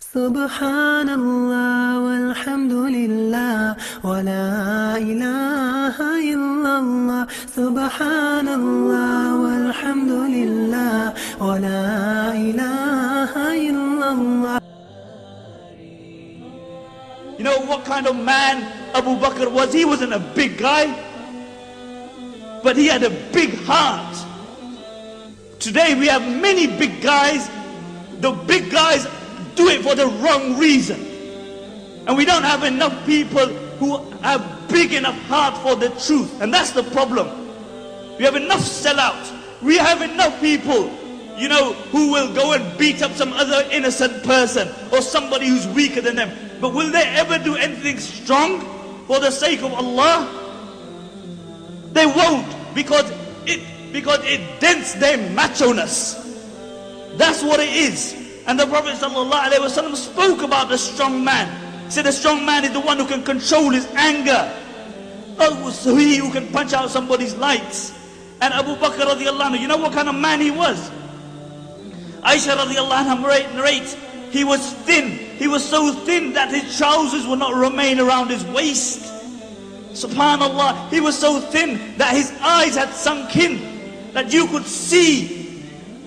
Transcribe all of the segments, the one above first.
Subhanallah walhamdulillah wa la ilaha illallah. Subhanallah walhamdulillah wa la ilaha illallah. You know what kind of man Abu Bakr was? He wasn't a big guy, but he had a big heart. Today we have many big guys. The big guys do it for the wrong reason. And we don't have enough people who have big enough heart for the truth. And that's the problem. We have enough sellouts. We have enough people, who will go and beat up some other innocent person or somebody who's weaker than them. But will they ever do anything strong for the sake of Allah? They won't, because it dents their macho-ness. That's what it is. And the Prophet ﷺ spoke about the strong man. He said the strong man is the one who can control his anger. Oh, so he who can punch out somebody's lights. And Abu Bakr radiallahu anhu, you know what kind of man he was? Aisha radiallahu anha narrates, he was thin. He was so thin that his trousers would not remain around his waist. Subhanallah, he was so thin that his eyes had sunk in, that you could see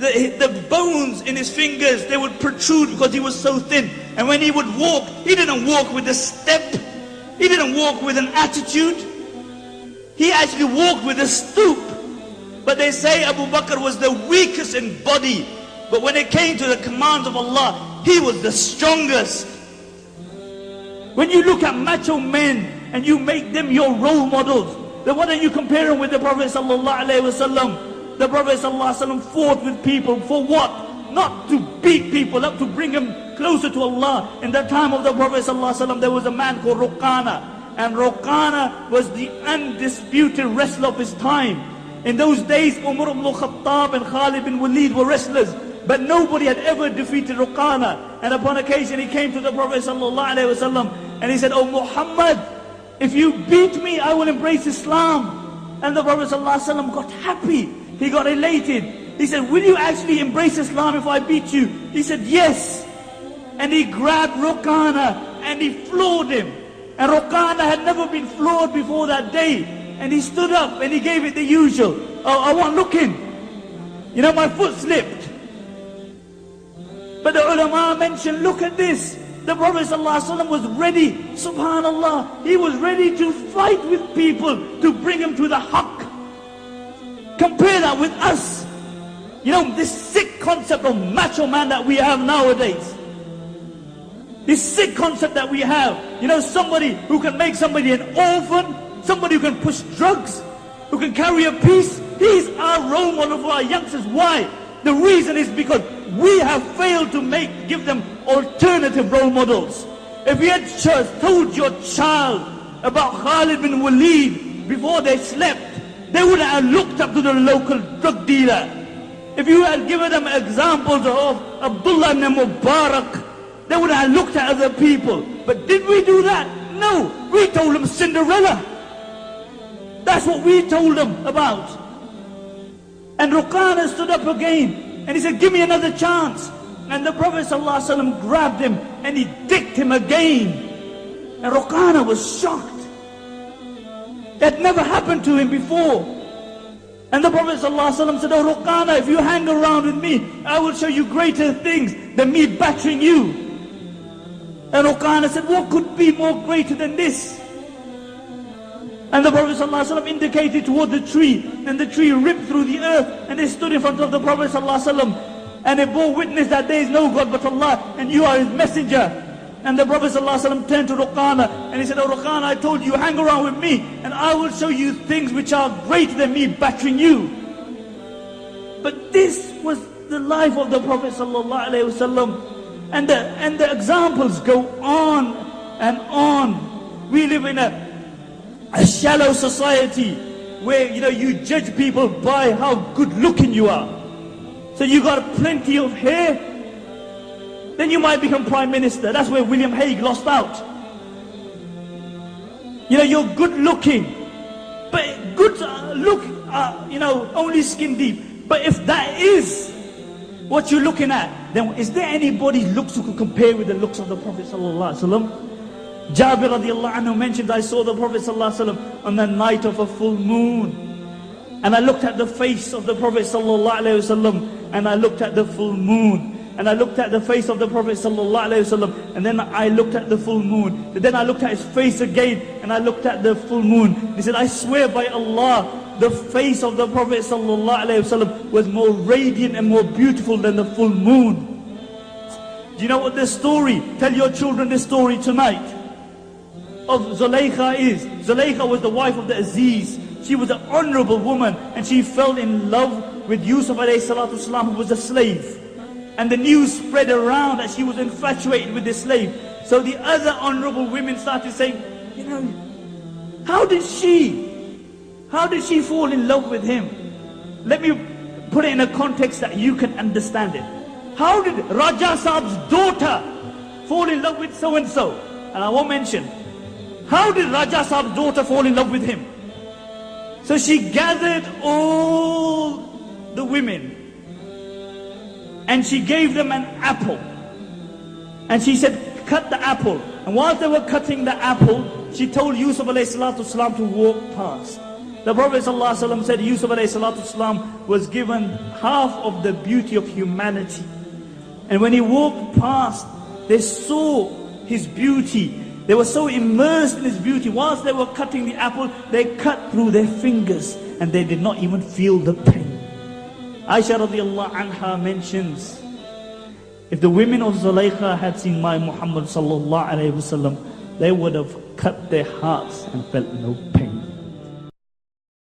the bones in his fingers, they would protrude because he was so thin. And when he would walk, he didn't walk with a step. He didn't walk with an attitude. He actually walked with a stoop. But they say Abu Bakr was the weakest in body. But when it came to the commands of Allah, he was the strongest. When you look at macho men and you make them your role models, then why don't you compare them with the Prophet ﷺ? The Prophet ﷺ fought with people for what? Not to beat people, not to bring them closer to Allah. In the time of the Prophet ﷺ, there was a man called Ruqana. And Ruqana was the undisputed wrestler of his time. In those days, Umar ibn Khattab and Khalid bin Walid were wrestlers. But nobody had ever defeated Ruqana. And upon occasion, he came to the Prophet ﷺ and he said, "Oh Muhammad, if you beat me, I will embrace Islam." And the Prophet ﷺ got happy. He got elated. He said, "Will you actually embrace Islam if I beat you?" He said, "Yes." And he grabbed Ruqana and he floored him. And Ruqana had never been floored before that day. And he stood up and he gave it the usual. "Oh, I wasn't looking. My foot slipped." But the ulama mentioned, look at this. The Prophet ﷺ was ready, subhanallah. He was ready to fight with people to bring them to the haqq. Compare that with us. This sick concept of macho man that we have nowadays. This sick concept that we have. Somebody who can make somebody an orphan, somebody who can push drugs, who can carry a piece. He's our role model for our youngsters. Why? The reason is because we have failed to give them alternative role models. If you had told your child about Khalid bin Walid before they slept, they would have looked up to the local drug dealer. If you had given them examples of Abdullah ibn Mubarak, they would have looked at other people. But did we do that? No. We told them Cinderella. That's what we told them about. And Ruqana stood up again and he said, "Give me another chance." And the Prophet ﷺ grabbed him and he dicked him again. And Ruqana was shocked. That never happened to him before. And the Prophet ﷺ said, "Oh Ruqana, if you hang around with me, I will show you greater things than me battering you." And Ruqana said, "What could be more greater than this?" And the Prophet ﷺ indicated toward the tree, and the tree ripped through the earth, and they stood in front of the Prophet ﷺ, and they bore witness that there is no God but Allah, and you are His messenger. And the Prophet ﷺ turned to Ruqana, and he said, "Oh Ruqana, I told you, hang around with me, and I will show you things which are greater than me battering you." But this was the life of the Prophet ﷺ, and the examples go on and on. We live in a shallow society where you judge people by how good looking you are. So you got plenty of hair, then you might become prime minister. That's where William Hague lost out. You're good looking, but good look, only skin deep. But if that is what you're looking at, then is there anybody's looks who could compare with the looks of the Prophet sallallahu alaihi wasallam? Jabir radiallahu anhu mentions, I saw the Prophet sallallahu alaihi wasallam on the night of a full moon. And I looked at the face of the Prophet sallallahu alaihi wasallam, and I looked at the full moon. And I looked at the face of the Prophet sallallahu alaihi wasallam, and then I looked at the full moon. And then I looked at his face again, and I looked at the full moon. He said, I swear by Allah, the face of the Prophet sallallahu alaihi wasallam was more radiant and more beautiful than the full moon. Do you know what this story, tell your children this story tonight, of Zulaykha is? Zulaykha was the wife of the Aziz. She was an honorable woman, and she fell in love with Yusuf alayhi salatu wasalam, who was a slave. And the news spread around that she was infatuated with this slave. So the other honorable women started saying, you know, how did she fall in love with him? Let me put it in a context that you can understand it. How did Raja Saab's daughter fall in love with so-and-so? And I won't mention. How did Raja Saab's daughter fall in love with him? So she gathered all the women, and she gave them an apple. And she said, cut the apple. And while they were cutting the apple, she told Yusuf alayhi salatu wasalam to walk past. The Prophet sallallahu alaihi wasallam said Yusuf alayhi salatu wasalam was given half of the beauty of humanity. And when he walked past, they saw his beauty. They were so immersed in his beauty. Whilst they were cutting the apple, they cut through their fingers, and they did not even feel the pain. Aisha radiallahu anha mentions, if the women of Zulaykha had seen my Muhammad sallallahu alayhi wasallam, they would have cut their hearts and felt no pain.